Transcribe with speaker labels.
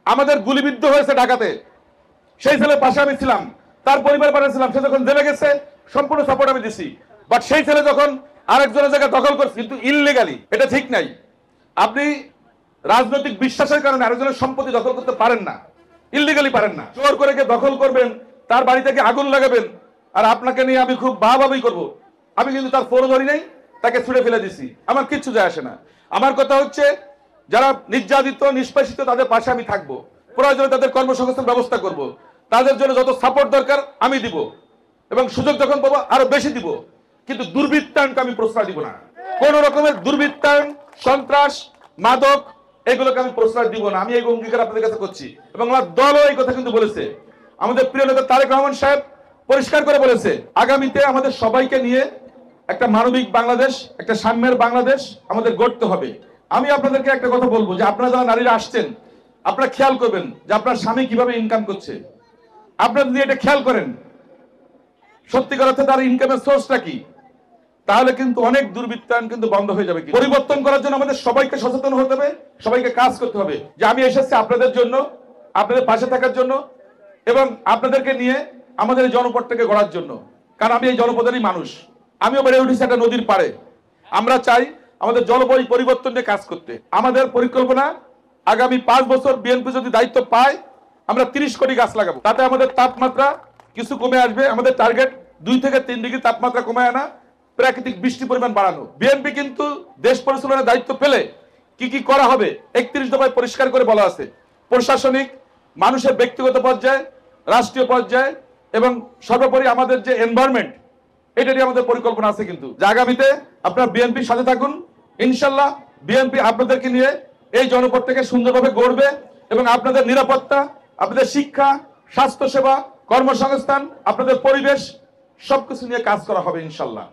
Speaker 1: আমাদের গুলিবিদ্ধ হয়েছে ঢাকাতে, সেই ছেলের পাশে আমি ছিলাম, তার পরিবার পাঠিয়েছিলাম, সে যখন জেলে গেছে সম্পূর্ণ সাপোর্ট আমি দিছি। বাট সেই ছেলে যখন আরেকজনের জায়গা দখল করছে কিন্তু ইললিগালি, এটা ঠিক নাই। আপনি রাজনৈতিক বিশ্বাসের কারণে আরেকজনের সম্পত্তি দখল করতে পারেন না, ইললিগালি পারেন না। জোর করে দখল করবেন, তার বাড়ি থেকে আগুন লাগাবেন, আর আপনাকে নিয়ে আমি খুব বাহাবাহি করব। আমি কিন্তু তার ফোন ধরি নাই, তাকে ছুড়ে ফেলে দিছি, আমার কিচ্ছু যায় আসে না। আমার কথা হচ্ছে যারা নির্যাতিত নিষ্পেষিত তাদের পাশে আমি থাকবো, প্রয়োজনে তাদের কর্মসংস্থান ব্যবস্থা করব, তাদের জন্য যত সাপোর্ট দরকার আমি দিব, এবং সুযোগ যখন পাবো আরো বেশি দিব। কিন্তু দুর্বৃত্তায়নকে আমি প্রশ্রয় দিব না। কোন রকমের দুর্বৃত্তায়ন, সন্ত্রাস, মাদক এগুলোকে আমি প্রশ্রয় দিব না। আমি এই অঙ্গীকার আপনাদের কাছে করছি, এবং আমার দলও এই কথা কিন্তু বলেছে। আমাদের প্রিয় নেতা তারেক রহমান সাহেব পরিষ্কার করে বলেছে, আগামীতে আমাদের সবাইকে নিয়ে একটা মানবিক বাংলাদেশ, একটা সাম্যের বাংলাদেশ আমাদের গড়তে হবে। আমি আপনাদেরকে একটা কথা বলবো যে আপনারা যারা নারীরা আসছেন, আপনারা খেয়াল করবেন যে আপনার স্বামী কিভাবে ইনকাম করছে। আপনারা যদি এটা খেয়াল করেন সত্যিকার অর্থে তার ইনকামের সোর্সটা কি, তাহলে কিন্তু অনেক দুর্বৃত্তায়ন কিন্তু বন্ধ হয়ে যাবে। পরিবর্তন করার জন্য আমাদের সবাইকে সচেতন হতে হবে, সবাইকে কাজ করতে হবে। যে আমি এসেছি আপনাদের জন্য, আপনাদের পাশে থাকার জন্য, এবং আপনাদেরকে নিয়ে আমাদের এই জনপদটাকে গড়ার জন্য। কারণ আমি এই জনপদেরই মানুষ, আমিও বেড়ে উঠেছি একটা নদীর পাড়ে। আমরা চাই আমাদের জলবায়ু পরিবর্তন নিয়ে কাজ করতে। আমাদের পরিকল্পনা আগামী 5 বছর বিএনপি যদি দায়িত্ব পায় আমরা 30 কোটি গাছ লাগাবো। তাতে আমাদের তাপমাত্রা কিছু কমে আসবে। আমাদের টার্গেট 2 থেকে 3 ডিগ্রি তাপমাত্রা কমে আনা, প্রাকৃতিক বৃষ্টির পরিমাণ বাড়ানো। বিএনপি কিন্তু দেশ পরিচালনার দায়িত্ব পেলে কি কি করা হবে 31 দফায় পরিষ্কার করে বলা আছে। প্রশাসনিক, মানুষের ব্যক্তিগত পর্যায়ে, রাষ্ট্রীয় পর্যায়ে, এবং সর্বোপরি আমাদের যে এনভায়রনমেন্ট, এটা নিয়ে আমাদের পরিকল্পনা আছে। কিন্তু আগামীতে আপনারা বিএনপির সাথে থাকুন, ইনশাল্লাহ বিএনপি আপনাদেরকে নিয়ে এই জনপদটাকে সুন্দরভাবে গড়বে, এবং আপনাদের নিরাপত্তা, আপনাদের শিক্ষা, স্বাস্থ্যসেবা, কর্মসংস্থান, আপনাদের পরিবেশ সবকিছু নিয়ে কাজ করা হবে ইনশাল্লাহ।